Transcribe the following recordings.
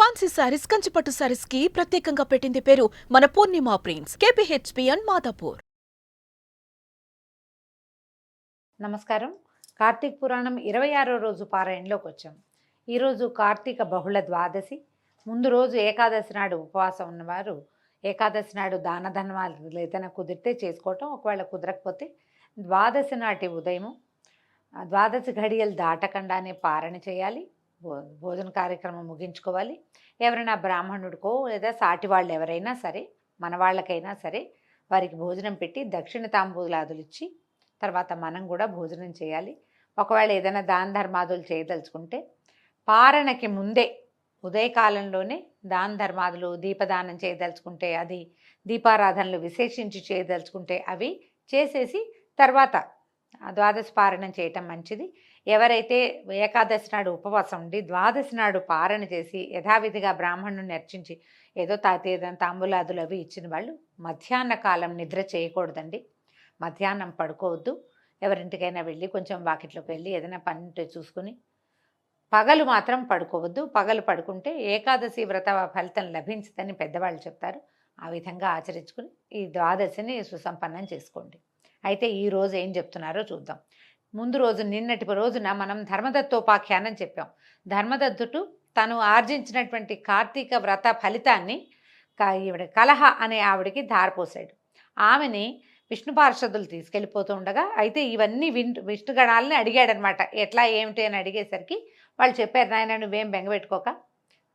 Fancy saris, కంచిపట్టు సారీస్ కి ప్రత్యేకంగా పెట్టింది పేరు మన పూర్ణిమ ప్రింట్స్, KPHPN మాదాపూర్. నమస్కారం. కార్తీక పురాణం 26వ రోజు పారాయణలోకి వచ్చాం. ఈరోజు కార్తీక బహుళ ద్వాదశి. ముందు రోజు ఏకాదశి నాడు ఉపవాసం ఉన్నవారు ఏకాదశి నాడు దాన ధర్మాలు ఏదైనా కుదిరితే చేసుకోవటం, ఒకవేళ కుదరకపోతే ద్వాదశి నాటి ఉదయము ద్వాదశి ఘడియలు దాటకుండానే పారణ చేయాలి. భోజన కార్యక్రమం ముగించుకోవాలి. ఎవరైనా బ్రాహ్మణుడికో లేదా సాటి వాళ్ళు ఎవరైనా సరే, మన వాళ్ళకైనా సరే వారికి భోజనం పెట్టి దక్షిణ తాంబూలాదులు ఇచ్చి తర్వాత మనం కూడా భోజనం చేయాలి. ఒకవేళ ఏదైనా దాన ధర్మాదులు చేయదలుచుకుంటే పారణకి ముందే ఉదయకాలంలోనే దాన ధర్మాదులు, దీపదానం చేయదలుచుకుంటే అది, దీపారాధనలు విశేషించి చేయదలుచుకుంటే అవి చేసేసి తర్వాత ద్వాదశి పారణం చేయటం మంచిది. ఎవరైతే ఏకాదశి నాడు ఉపవాసం ఉండి ద్వాదశి నాడు పారణ చేసి యథావిధిగా బ్రాహ్మణుని అర్చించి ఏదో తాంబూలాదులు అవి ఇచ్చిన వాళ్ళు మధ్యాహ్న కాలం నిద్ర చేయకూడదండి. మధ్యాహ్నం పడుకోవద్దు. ఎవరింటికైనా వెళ్ళి కొంచెం వాకిట్లోకి వెళ్ళి ఏదైనా పని చూసుకుని పగలు మాత్రం పడుకోవద్దు. పగలు పడుకుంటే ఏకాదశి వ్రత ఫలితం లభించదని పెద్దవాళ్ళు చెప్తారు. ఆ విధంగా ఆచరించుకుని ఈ ద్వాదశిని సుసంపన్నం చేసుకోండి. అయితే ఈ రోజు ఏం చెప్తున్నారో చూద్దాం. ముందు రోజు నిన్నటి రోజున మనం ధర్మదత్తోపాఖ్యానం చెప్పాం. ధర్మదత్తుడు తను ఆర్జించినటువంటి కార్తీక వ్రత ఫలితాన్ని ఈవిడ కలహ అనే ఆవిడికి ధారపోసాడు. ఆమెని విష్ణు పార్షదులు తీసుకెళ్ళిపోతూ ఉండగా అయితే ఇవన్నీ విష్ణుగణాలని అడిగాడనమాట. ఎట్లా ఏమిటి అని అడిగేసరికి వాళ్ళు చెప్పారు, నాయన నువ్వేం బెంగపెట్టుకోక,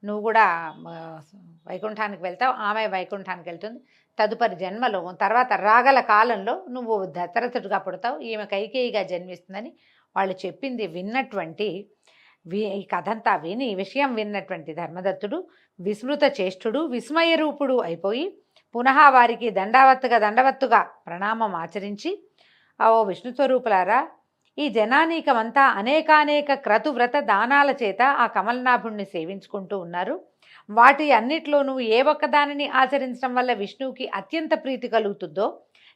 నువ్వు కూడా వైకుంఠానికి వెళ్తావు, ఆమె వైకుంఠానికి వెళ్తుంది, తదుపరి జన్మలో తర్వాత రాగల కాలంలో నువ్వు దశరథుడిగా పుడతావు, ఈమె కైకేయిగా జన్మిస్తుందని వాళ్ళు చెప్పింది విన్నటువంటి ఈ కథంతా విని విషయం విన్నటువంటి ధర్మదత్తుడు విస్మృత చేష్టుడు, విస్మయ రూపుడు అయిపోయి పునః వారికి దండవత్తుగా ప్రణామం ఆచరించి, ఓ విష్ణు స్వరూపులారా, ఈ జనానీకమంతా అనేకానేక క్రతువ్రత దానాల చేత ఆ కమలనాభుణ్ణి సేవించుకుంటూ ఉన్నారు. వాటి అన్నిట్లోనూ ఏ ఒక్కదానిని ఆచరించడం వల్ల విష్ణువుకి అత్యంత ప్రీతి కలుగుతుందో,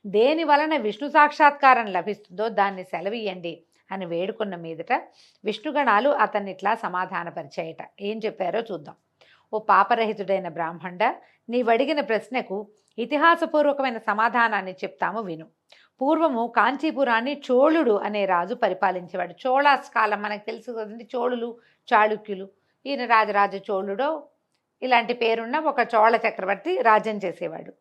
దేని వలన విష్ణు సాక్షాత్కారం లభిస్తుందో దాన్ని సెలవీయండి అని వేడుకున్న మీదట విష్ణుగణాలు అతన్ని ఇట్లా సమాధానపరిచాయట. ఏం చెప్పారో చూద్దాం. ఓ పాపరహితుడైన బ్రాహ్మణ, నీవడిగిన ప్రశ్నకు ఇతిహాసపూర్వకమైన సమాధానాన్ని చెప్తాము విను. పూర్వము కాంచీపురాన్ని చోళుడు అనే రాజు పరిపాలించేవాడు. చోళాస్ కాలం మనకు తెలుసు కదండి, చోళులు, చాళుక్యులు. ఈయన రాజరాజ చోళుడో ఇలాంటి పేరున్న ఒక చోళ చక్రవర్తి రాజ్యం చేసేవాడు.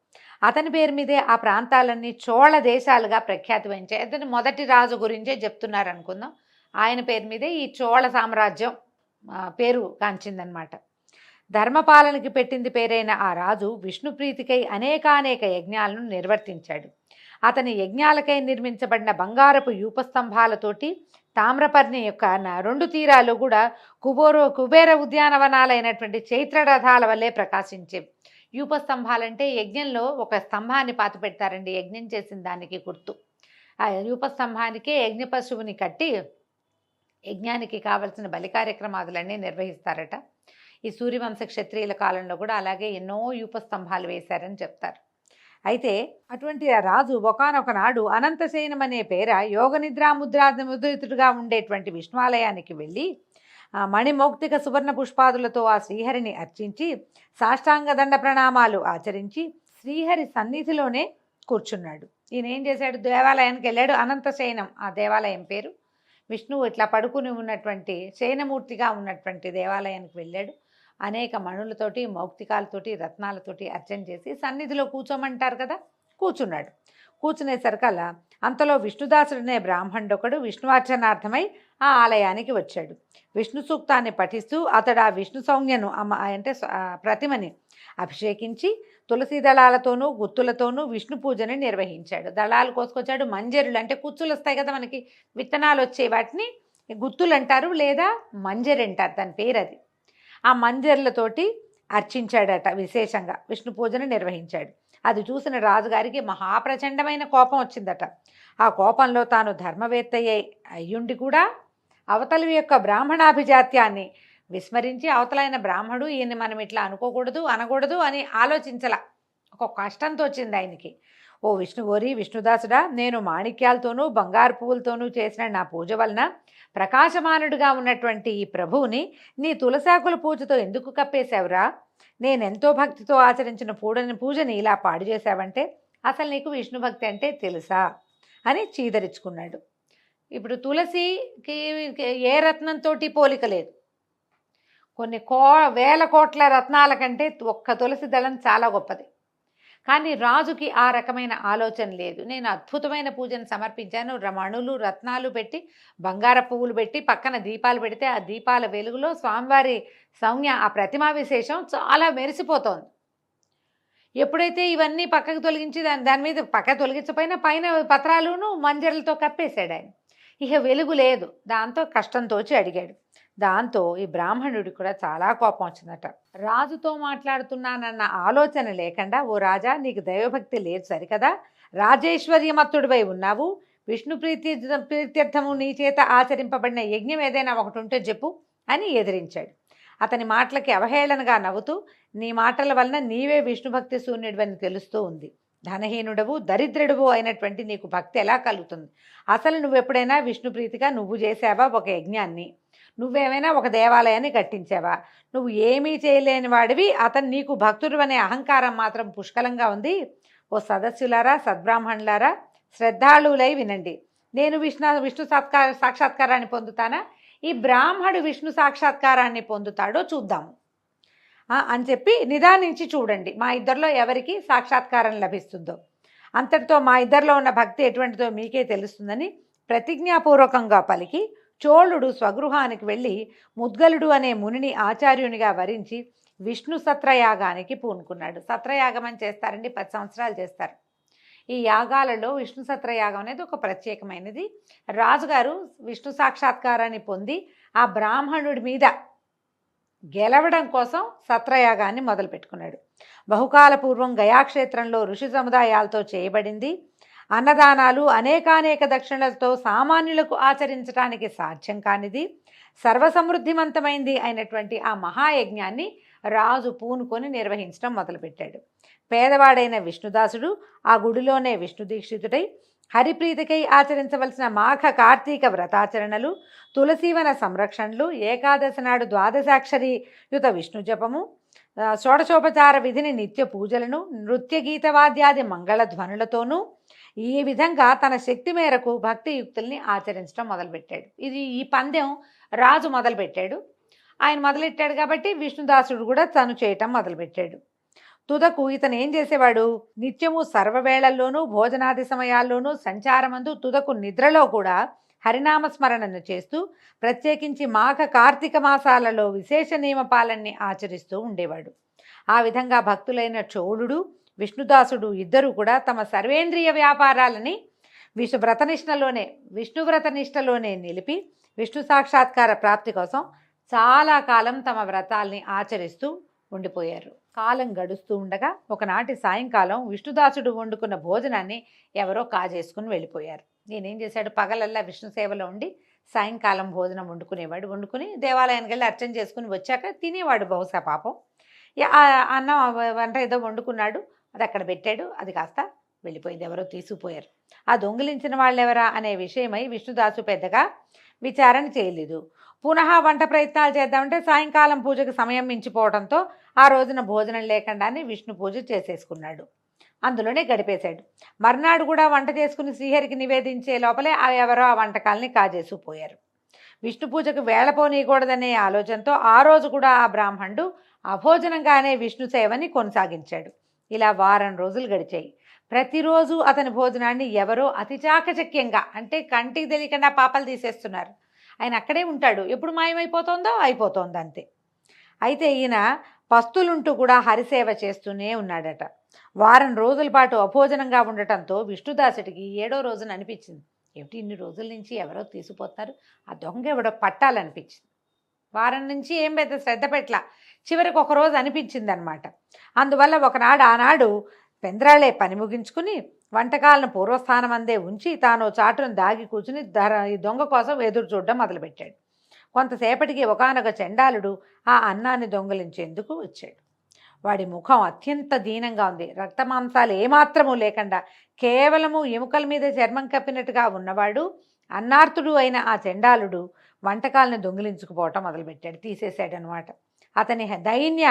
అతని పేరు మీదే ఆ ప్రాంతాలన్నీ చోళ దేశాలుగా ప్రఖ్యాతి వహించాయి. అతని మొదటి రాజు గురించే చెప్తున్నారు అనుకుందాం. ఆయన పేరు మీదే ఈ చోళ సామ్రాజ్యం పేరు కాంచిందనమాట. ధర్మపాలనకి పెట్టింది పేరైన ఆ రాజు విష్ణుప్రీతికై అనేకానేక యజ్ఞాలను నిర్వర్తించాడు. అతని యజ్ఞాలకై నిర్మించబడిన బంగారపు యూపస్తంభాలతోటి తామ్రపర్ణి యొక్క 2 తీరాలు కూడా కుబేర ఉద్యానవనాలైనటువంటి చైత్రరథాల వల్లే ప్రకాశించేవి. యూపస్తంభాలంటే యజ్ఞంలో ఒక స్తంభాన్ని పాతి పెడతారండి, యజ్ఞం చేసిన దానికి గుర్తు. ఆ యూపస్తంభానికే యజ్ఞ పశువుని కట్టి యజ్ఞానికి కావలసిన బలి కార్యక్రమాదులన్నీ నిర్వహిస్తారట. ఈ సూర్యవంశ క్షత్రియుల కాలంలో కూడా అలాగే ఎన్నో యూపస్తంభాలు వేశారని చెప్తారు. అయితే అటువంటి ఆ రాజు ఒకానొక నాడు అనంతశయనం అనే పేర యోగనిద్రా ముద్రితుడుగా ఉండేటువంటి విష్ణువాలయానికి వెళ్ళి మణిమౌక్తిక సువర్ణ పుష్పాదులతో ఆ శ్రీహరిని అర్చించి సాష్టాంగ దండ ప్రణామాలు ఆచరించి శ్రీహరి సన్నిధిలోనే కూర్చున్నాడు. ఈయన ఏం చేశాడు, దేవాలయానికి వెళ్ళాడు. అనంతశయనం ఆ దేవాలయం పేరు. విష్ణువు ఇట్లా పడుకుని ఉన్నటువంటి శయనమూర్తిగా ఉన్నటువంటి దేవాలయానికి వెళ్ళాడు. అనేక మణులతోటి, మౌక్తికాలతోటి, రత్నాలతోటి అర్చన చేసి సన్నిధిలో కూర్చోమంటారు కదా, కూర్చున్నాడు. కూర్చునేసరికల్లా అంతలో విష్ణుదాసుడనే బ్రాహ్మణుడొకడు విష్ణువార్చనార్థమై ఆ ఆలయానికి వచ్చాడు. విష్ణు సూక్తాన్ని పఠిస్తూ అతడు ఆ విష్ణు సౌజ్ఞను అంటే ప్రతిమని అభిషేకించి తులసి దళాలతోనూ గుత్తులతోనూ విష్ణు పూజని నిర్వహించాడు. దళాలు కోసుకొచ్చాడు. మంజరులు అంటే కుచ్చులు వస్తాయి కదా మనకి, విత్తనాలు వచ్చే వాటిని గుత్తులు అంటారు లేదా మంజరి అంటారు, దాని పేరు అది. ఆ మంజర్లతోటి అర్చించాడట. విశేషంగా విష్ణు పూజను నిర్వహించాడు. అది చూసిన రాజుగారికి మహాప్రచండమైన కోపం వచ్చిందట. ఆ కోపంలో తాను ధర్మవేత్త అయ్యుండి కూడా అవతలి యొక్క బ్రాహ్మణాభిజాత్యాన్ని విస్మరించి అవతలైన బ్రాహ్మడు ఈయన్ని మనం ఇట్లా అనకూడదు అనకూడదు అని ఆలోచించలా. ఒక కష్టంతో వచ్చింది ఆయనకి. ఓ ఓరి విష్ణుదాసుడా, నేను మాణిక్యాలతోనూ బంగారు పువ్వులతోనూ చేసిన నా పూజ వలన ప్రకాశమానుడిగా ఉన్నటువంటి ఈ ప్రభువుని నీ తులసాకుల పూజతో ఎందుకు కప్పేశావురా? నేనెంతో భక్తితో ఆచరించిన పూజని ఇలా పాడు చేశావంటే అసలు నీకు విష్ణు భక్తి అంటే తెలుసా అని చీదరించుకున్నాడు. ఇప్పుడు తులసికి ఏ రత్నంతో పోలిక లేదు. కొన్ని వేల కోట్ల రత్నాల కంటే ఒక్క తులసి దళం చాలా గొప్పది. కానీ రాజుకి ఆ రకమైన ఆలోచన లేదు. నేను అద్భుతమైన పూజను సమర్పించాను, మణులు రత్నాలు పెట్టి బంగార పువ్వులు పెట్టి పక్కన దీపాలు పెడితే ఆ దీపాల వెలుగులో స్వామివారి సౌమ్య ఆ ప్రతిమా విశేషం చాలా మెరిసిపోతోంది. ఎప్పుడైతే ఇవన్నీ పక్కకు తొలగించి దాని మీద పక్క తొలగించపోయినా పైన పత్రాలును మంజరలతో కప్పేశాడు ఆయన. ఇక వెలుగు లేదు. దాంతో కష్టంతోచి అడిగాడు. దాంతో ఈ బ్రాహ్మణుడి కూడా చాలా కోపం వచ్చిందట. రాజుతో మాట్లాడుతున్నానన్న ఆలోచన లేకుండా, ఓ రాజా, నీకు దైవభక్తి లేదు సరికదా, రాజేశ్వర్యమత్తుడిపై ఉన్నావు, విష్ణు ప్రీత్యర్థము నీ చేత ఆచరింపబడిన యజ్ఞం ఏదైనా ఒకటి ఉంటే చెప్పు అని ఎదిరించాడు. అతని మాటలకి అవహేళనగా నవ్వుతూ, నీ మాటల వలన నీవే విష్ణుభక్తి శూన్యుడివని తెలుస్తూ ఉంది. ధనహీనుడవు దరిద్రుడవు అయినటువంటి నీకు భక్తి ఎలా కలుగుతుంది? అసలు నువ్వెప్పుడైనా విష్ణుప్రీతిగా నువ్వు చేసావా ఒక యజ్ఞాన్ని? నువ్వేమైనా ఒక దేవాలయాన్ని కట్టించావా? నువ్వు ఏమీ చేయలేని వాడివి, అతను నీకు భక్తుడు అనే అహంకారం మాత్రం పుష్కలంగా ఉంది. ఓ సదస్సులారా, సద్బ్రాహ్మణులారా, శ్రద్ధాళులై వినండి. నేను విష్ణు సాక్షాత్కారాన్ని పొందుతానా? ఈ బ్రాహ్మడు విష్ణు సాక్షాత్కారాన్ని పొందుతాడో చూద్దాము అని చెప్పి నిదానించి చూడండి. మా ఇద్దరిలో ఎవరికి సాక్షాత్కారం లభిస్తుందో, అంతటితో మా ఇద్దరిలో ఉన్న భక్తి ఎటువంటిదో మీకే తెలుస్తుందని ప్రతిజ్ఞాపూర్వకంగా పలికి చోళుడు స్వగృహానికి వెళ్ళి ముద్గలుడు అనే మునిని ఆచార్యునిగా వరించి విష్ణు సత్రయాగానికి పూనుకున్నాడు. సత్రయాగం అని చేస్తారండి, 10 సంవత్సరాలు చేస్తారు. ఈ యాగాలలో విష్ణు సత్రయాగం అనేది ఒక ప్రత్యేకమైనది. రాజుగారు విష్ణు సాక్షాత్కారాన్ని పొంది ఆ బ్రాహ్మణుడి మీద గెలవడం కోసం సత్రయాగాన్ని మొదలుపెట్టుకున్నాడు. బహుకాల పూర్వం గయాక్షేత్రంలో ఋషి సముదాయాలతో చేయబడింది. అన్నదానాలు అనేకానేక దక్షిణలతో సామాన్యులకు ఆచరించడానికి సాధ్యం కానిది, సర్వసమృద్ధిమంతమైంది అయినటువంటి ఆ మహాయజ్ఞాన్ని రాజు పూనుకొని నిర్వహించడం మొదలుపెట్టాడు. పేదవాడైన విష్ణుదాసుడు ఆ గుడిలోనే విష్ణు దీక్షితుడై హరిప్రీతికై ఆచరించవలసిన మాఘ కార్తీక వ్రతాచరణలు, తులసీవన సంరక్షణలు, ఏకాదశి నాడు ద్వాదశాక్షరి యుత విష్ణు జపము, షోడశోపచార విధిని నిత్య పూజలను, నృత్య గీతవాద్యాది మంగళ ధ్వనులతోనూ ఈ విధంగా తన శక్తి మేరకు భక్తియుక్తుల్ని ఆచరించడం మొదలుపెట్టాడు. ఈ పందెం రాజు మొదలుపెట్టాడు. ఆయన మొదలెట్టాడు కాబట్టి విష్ణుదాసుడు కూడా తను చేయటం మొదలుపెట్టాడు. తుదకు ఇతను ఏం చేసేవాడు? నిత్యము సర్వవేళల్లోనూ భోజనాది సమయాల్లోనూ సంచారమందు తుదకు నిద్రలో కూడా హరినామస్మరణను చేస్తూ ప్రత్యేకించి మాఘ కార్తీక మాసాలలో విశేష నియమపాలన్ని ఆచరిస్తూ ఉండేవాడు. ఆ విధంగా భక్తులైన చోళుడు విష్ణుదాసుడు ఇద్దరూ కూడా తమ సర్వేంద్రియ వ్యాపారాలని విష్ణువ్రతనిష్టలోనే నిలిపి విష్ణు సాక్షాత్కార ప్రాప్తి కోసం చాలా కాలం తమ వ్రతాల్ని ఆచరిస్తూ ఉండిపోయారు. కాలం గడుస్తూ ఉండగా ఒకనాటి సాయంకాలం విష్ణుదాసుడు వండుకున్న భోజనాన్ని ఎవరో కాజేసుకుని వెళ్ళిపోయారు. నేనేం చేశాడు? పగలల్లా విష్ణు సేవలో ఉండి సాయంకాలం భోజనం వండుకుని దేవాలయానికి వెళ్ళి అర్చన చేసుకుని వచ్చాక తినేవాడు. బహుశా పాపం అన్నం వంట ఏదో వండుకున్నాడు, అది అక్కడ పెట్టాడు, అది కాస్త వెళ్ళిపోయింది, ఎవరో తీసుకుపోయారు. ఆ దొంగిలించిన వాళ్ళెవరా అనే విషయమై విష్ణుదాసు పెద్దగా విచారణ చేయలేదు. పునః వంట ప్రయత్నాలు చేద్దామంటే సాయంకాలం పూజకు సమయం మించిపోవడంతో ఆ రోజున భోజనం లేకుండానే విష్ణు పూజ చేసేసుకున్నాడు. అందులోనే గడిపేశాడు. మర్నాడు కూడా వంట చేసుకుని శ్రీహరికి నివేదించే లోపలే ఎవరో ఆ వంటకాలని కాజేసుకుపోయారు. విష్ణు పూజకు వేళపోనీయకూడదనే ఆలోచనతో ఆ రోజు కూడా ఆ బ్రాహ్మణుడు అభోజనంగానే విష్ణు సేవని కొనసాగించాడు. ఇలా వారం రోజులు గడిచాయి. ప్రతిరోజు అతని భోజనాన్ని ఎవరో అతి చాకచక్యంగా, అంటే కంటికి తెలియకుండా పాపలు తీసేస్తున్నారు. ఆయన అక్కడే ఉంటాడు, ఎప్పుడు మాయమైపోతుందో అయిపోతుంది అంతే. అయితే ఈయన పస్తులుంటూ కూడా హరిసేవ చేస్తూనే ఉన్నాడట. వారం రోజుల పాటు అభోజనంగా ఉండటంతో విష్ణుదాసుడికి 7వ రోజున అనిపించింది, ఏమిటి ఇన్ని రోజుల నుంచి ఎవరో తీసుకుపోతున్నారు, ఆ దొంగ ఎవడో పట్టాలనిపించింది. వారం నుంచి ఏం పెద్ద శ్రద్ధ పెట్టలా, చివరికి ఒకరోజు అనిపించింది అనమాట. అందువల్ల ఆనాడు పెంద్రాళే పని ముగించుకుని వంటకాలను పూర్వస్థానం అందే ఉంచి తాను చాటును దాగి కూర్చుని ఈ దొంగ కోసం ఎదురు చూడడం మొదలుపెట్టాడు. కొంతసేపటికి ఒకానొక చండాలుడు ఆ అన్నాన్ని దొంగిలించేందుకు వచ్చాడు. వాడి ముఖం అత్యంత దీనంగా ఉంది. రక్తమాంసాలు ఏమాత్రము లేకుండా కేవలము ఎముకల మీద చర్మం కప్పినట్టుగా ఉన్నవాడు, అన్నార్తుడు అయిన ఆ చండాలుడు వంటకాలను దొంగిలించుకుపోవటం మొదలుపెట్టాడు, తీసేశాడనమాట. అతని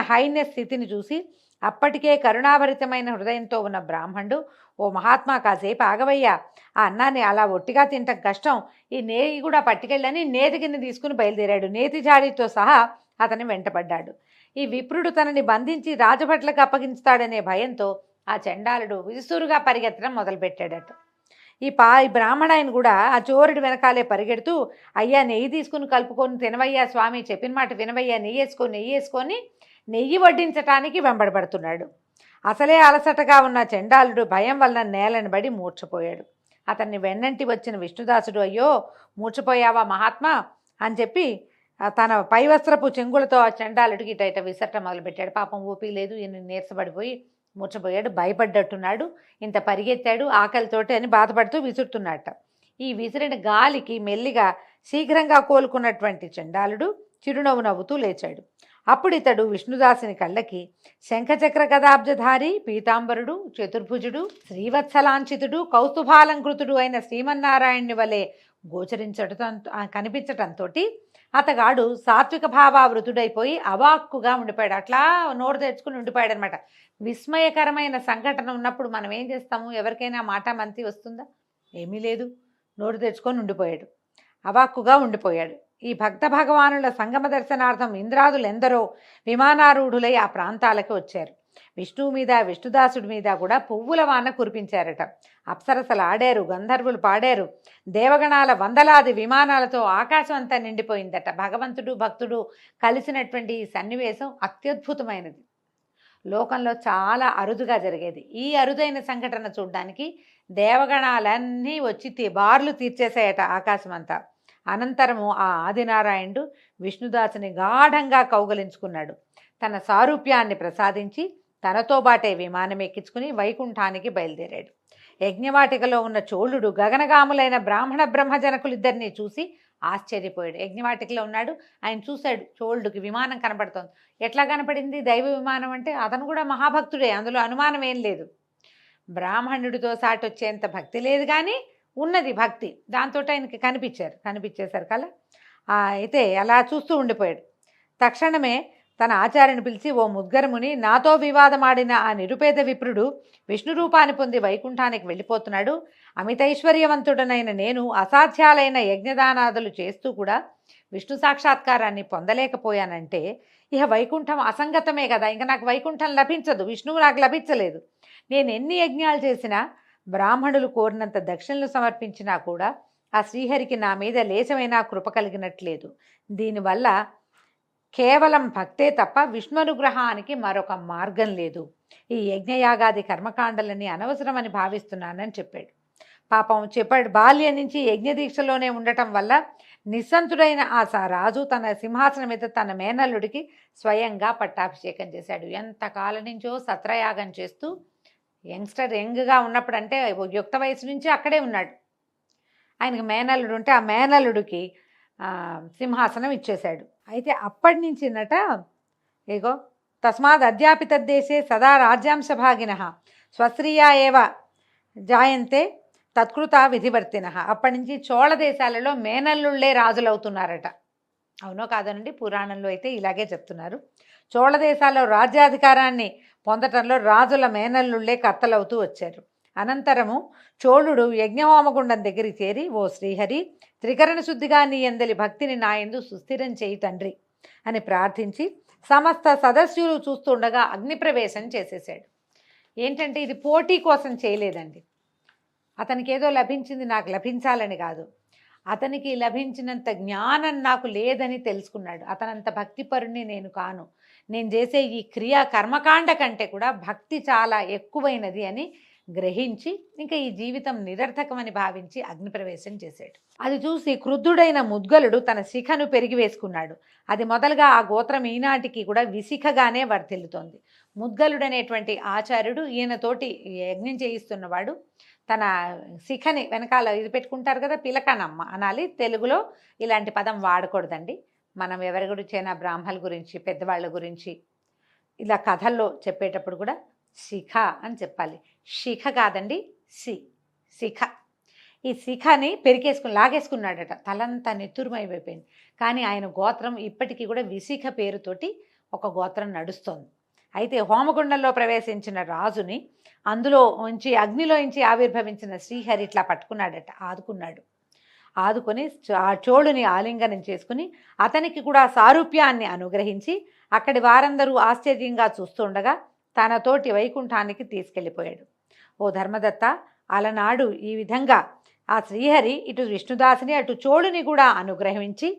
హైన్య స్థితిని చూసి అప్పటికే కరుణాభరితమైన హృదయంతో ఉన్న బ్రాహ్మణుడు, ఓ మహాత్మా కాసేపు ఆగవయ్యా, ఆ అన్నాన్ని అలా ఒట్టిగా తింటం కష్టం, ఈ నేతి కూడా పట్టుకెళ్ళని నేతి కింద తీసుకుని బయలుదేరాడు. నేతి జాడితో సహా అతని వెంటపడ్డాడు. ఈ విప్రుడు తనని బంధించి రాజభట్లకు అప్పగించుతాడనే భయంతో ఆ చండాలుడు విసురుగా పరిగెత్తడం మొదలుపెట్టాడట. ఈ బ్రాహ్మణాయన కూడా ఆ చోరుడి వెనకాలే పరిగెడుతూ, అయ్యా నెయ్యి తీసుకుని కలుపుకొని తినవయ్యా స్వామి, చెప్పిన మాట వినవయ్యా, నెయ్యి వేసుకొని నెయ్యి వడ్డించటానికి వెంబడబడుతున్నాడు. అసలే అలసటగా ఉన్న చండాలుడు భయం వలన నేలను బడి మూర్ఛపోయాడు. అతన్ని వెన్నంటి వచ్చిన విష్ణుదాసుడు, అయ్యో మూర్ఛపోయావా మహాత్మా అని చెప్పి తన పైవస్త్రపు చెంగులతో ఆ చండాలుడికి ఇట విసరటం మొదలుపెట్టాడు. పాపం ఊపి లేదు, ఈయన నీరసపడిపోయి మూర్ఛపోయాడు, భయపడ్డట్టున్నాడు. ఇంత పరిగెత్తాడు ఆకలితోటి అని బాధపడుతూ విసురుతున్నట్ట. ఈ విసిరిన గాలికి మెల్లిగా శీఘ్రంగా కోలుకున్నటువంటి చండాలుడు చిరునవ్వు నవ్వుతూ లేచాడు. అప్పుడు ఇతడు విష్ణుదాసుని కళ్ళకి శంఖచక్ర గదాబ్జధారి, పీతాంబరుడు, చతుర్భుజుడు, శ్రీవత్సలాంఛితుడు, కౌస్తుభాలంకృతుడు అయిన శ్రీమన్నారాయణుని వలె కనిపించటంతో అతగాడు సాత్విక భావావృతుడైపోయి అవాక్కుగా ఉండిపోయాడు. అట్లా నోరు తెచ్చుకుని ఉండిపోయాడు అనమాట. విస్మయకరమైన సంఘటన ఉన్నప్పుడు మనం ఏం చేస్తాము? ఎవరికైనా మాట మంతి వస్తుందా? ఏమీ లేదు, నోరు తెచ్చుకొని ఉండిపోయాడు, అవాక్కుగా ఉండిపోయాడు. ఈ భక్త భగవానుల సంగమ దర్శనార్థం ఇంద్రాదులెందరో విమానారూఢులై ఆ ప్రాంతాలకు వచ్చారు. విష్ణువు మీద, విష్ణుదాసుడి మీద కూడా పువ్వుల వాన కురిపించారట. అప్సరసలు ఆడారు, గంధర్వులు పాడారు, దేవగణాల వందలాది విమానాలతో ఆకాశం అంతా నిండిపోయిందట. భగవంతుడు భక్తుడు కలిసినటువంటి ఈ సన్నివేశం అత్యద్భుతమైనది, లోకంలో చాలా అరుదుగా జరిగేది. ఈ అరుదైన సంఘటన చూడడానికి దేవగణాలన్నీ వచ్చి బార్లు తీర్చేసాయట ఆకాశం అంతా. అనంతరము ఆ ఆదినారాయణుడు విష్ణుదాసుని గాఢంగా కౌగలించుకున్నాడు. తన సారూప్యాన్ని ప్రసాదించి తనతో బాటే విమానం ఎక్కించుకుని వైకుంఠానికి బయలుదేరాడు. యజ్ఞవాటికలో ఉన్న చోళుడు గగనగాములైన బ్రాహ్మణ బ్రహ్మజనకులిద్దరినీ చూసి ఆశ్చర్యపోయాడు. యజ్ఞవాటికలో ఉన్నాడు, ఆయన చూశాడు, చోళుడికి విమానం కనపడుతోంది. ఎట్లా కనపడింది? దైవ విమానం అంటే అతను కూడా మహాభక్తుడే, అందులో అనుమానం ఏం లేదు. బ్రాహ్మణుడితో సాటి వచ్చేంత భక్తి లేదు కానీ ఉన్నది భక్తి, దాంతో ఆయనకి కనిపించేశారు కల. అయితే అలా చూస్తూ ఉండిపోయాడు. తక్షణమే తన ఆచార్యని పిలిచి, ఓ ముద్గరముని, నాతో వివాదమాడిన ఆ నిరుపేద విప్రుడు విష్ణు రూపాన్ని పొంది వైకుంఠానికి వెళ్ళిపోతున్నాడు. అమితైశ్వర్యవంతుడనైన నేను అసాధ్యాలైన యజ్ఞదానాదులు చేస్తూ కూడా విష్ణు సాక్షాత్కారాన్ని పొందలేకపోయానంటే ఇక వైకుంఠం అసంగతమే కదా, ఇంకా నాకు వైకుంఠం లభించదు, విష్ణువు నాకు లభించలేదు. నేను ఎన్ని యజ్ఞాలు చేసినా, బ్రాహ్మణులు కోరినంత దక్షిణలు సమర్పించినా కూడా ఆ శ్రీహరికి నా మీద లేశమైనా కృప కలిగినట్లేదు. దీనివల్ల కేవలం భక్తే తప్ప విష్ణునుగ్రహానికి మరొక మార్గం లేదు. ఈ యజ్ఞయాగాది కర్మకాండలని అనవసరమని భావిస్తున్నానని చెప్పాడు. పాపం చెప్పాడు, బాల్యం నుంచి యజ్ఞదీక్షలోనే ఉండటం వల్ల నిస్సంతుడైన ఆ రాజు తన సింహాసనం మీద తన మేనల్లుడికి స్వయంగా పట్టాభిషేకం చేశాడు. ఎంతకాలం నుంచో సత్రయాగం చేస్తూ యంగ్గా ఉన్నప్పుడు, అంటే యుక్త వయసు నుంచి అక్కడే ఉన్నాడు. ఆయనకి మేనల్లుడు ఉంటే ఆ మేనల్లుడికి సింహాసనం ఇచ్చేశాడు. అయితే అప్పటి నుంచినట ఏగో తస్మాత్ అధ్యాపిత దేశే సదా రాజ్యాంశభాగిన స్వశ్రియా ఏవ జాయంతే తత్కృత విధివర్తిన. అప్పటి నుంచి చోళ దేశాలలో మేనల్లుళ్ళే రాజులవుతున్నారట. అవునో కాదనండి, పురాణంలో అయితే ఇలాగే చెప్తున్నారు. చోళ దేశాల్లో రాజ్యాధికారాన్ని పొందటంలో రాజుల మేనల్లుళ్ళే కర్తలవుతూ వచ్చారు. అనంతరము చోళుడు యజ్ఞహోమగుండం దగ్గరికి చేరి, ఓ శ్రీహరి, త్రికరణ శుద్ధిగా నీ ఎందలి భక్తిని నా యందు సుస్థిరం చేయి తండ్రి అని ప్రార్థించి సమస్త సదస్యులు చూస్తుండగా అగ్నిప్రవేశం చేసేసాడు. ఏంటంటే ఇది పోటీ కోసం చేయలేదండి, అతనికి ఏదో లభించింది నాకు లభించాలని కాదు, అతనికి లభించినంత జ్ఞానం నాకు లేదని తెలుసుకున్నాడు. అతనంత భక్తిపరుణ్ణి నేను కాను, నేను చేసే ఈ క్రియా కర్మకాండ కంటే కూడా భక్తి చాలా ఎక్కువైనది అని గ్రహించి ఇంకా ఈ జీవితం నిరర్థకమని భావించి అగ్నిప్రవేశం చేశాడు. అది చూసి క్రుద్ధుడైన ముద్గలుడు తన శిఖను పెరిగి వేసుకున్నాడు. అది మొదలుగా ఆ గోత్రం ఈనాటికి కూడా విశిఖగానే వర్ధిల్లుతోంది. ముద్గలుడనేటువంటి ఆచార్యుడు ఈయనతోటి యజ్ఞం చేయిస్తున్నవాడు తన శిఖని వెనకాల ఇది పెట్టుకుంటారు కదా, పిలకనమ్మ అనాలి. తెలుగులో ఇలాంటి పదం వాడకూడదండి. మనం ఎవరి గురించైనా బ్రాహ్మణుల గురించి, పెద్దవాళ్ళ గురించి ఇలా కథల్లో చెప్పేటప్పుడు కూడా శిఖ అని చెప్పాలి. శిఖ కాదండి, శిఖ. ఈ శిఖని లాగేసుకున్నాడట, తలంతా నెత్తురుమైపోయింది. కానీ ఆయన గోత్రం ఇప్పటికీ కూడా విశిఖ పేరుతోటి ఒక గోత్రం నడుస్తోంది. అయితే హోమగుండంలో ప్రవేశించిన రాజుని అగ్నిలోంచి ఆవిర్భవించిన శ్రీహరి ఇట్లా పట్టుకున్నాడట, ఆదుకొని ఆ చోళుని ఆలింగనం చేసుకుని అతనికి కూడా సారూప్యాన్ని అనుగ్రహించి అక్కడి వారందరూ ఆశ్చర్యంగా చూస్తుండగా తనతోటి వైకుంఠానికి తీసుకెళ్ళిపోయాడు. ఓ ధర్మదత్త, అలనాడు ఈ విధంగా ఆ శ్రీహరి ఇటు విష్ణుదాసుని అటు చోళుని కూడా అనుగ్రహించి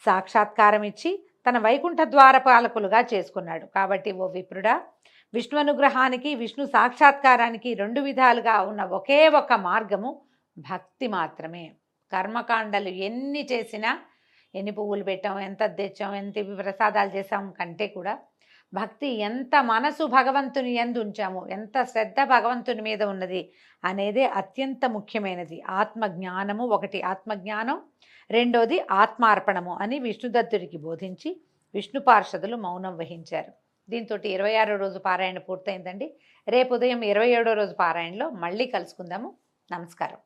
సాక్షాత్కారం ఇచ్చి తన వైకుంఠ ద్వారపాలకులుగా చేసుకున్నాడు. కాబట్టి ఓ విప్రుడా, విష్ణు అనుగ్రహానికి విష్ణు సాక్షాత్కారానికి 2 విధాలుగా ఉన్న ఒకే ఒక మార్గము భక్తి మాత్రమే. కర్మకాండలు ఎన్ని చేసినా, ఎన్ని పువ్వులు పెట్టాం, ఎంత తెచ్చాం, ఎంత ప్రసాదాలు చేసాం కంటే కూడా భక్తి, ఎంత మనసు భగవంతుని యందు ఉంచాము, ఎంత శ్రద్ధ భగవంతుని మీద ఉన్నది అనేదే అత్యంత ముఖ్యమైనది. ఆత్మజ్ఞానము ఒకటి, ఆత్మజ్ఞానం రెండోది ఆత్మార్పణము అని విష్ణుదత్తుడికి బోధించి విష్ణు పార్షదులు మౌనం వహించారు. దీంతో 26వ రోజు పారాయణ పూర్తయిందండి. రేపు ఉదయం 27వ రోజు పారాయణలో మళ్ళీ కలుసుకుందాము. నమస్కారం.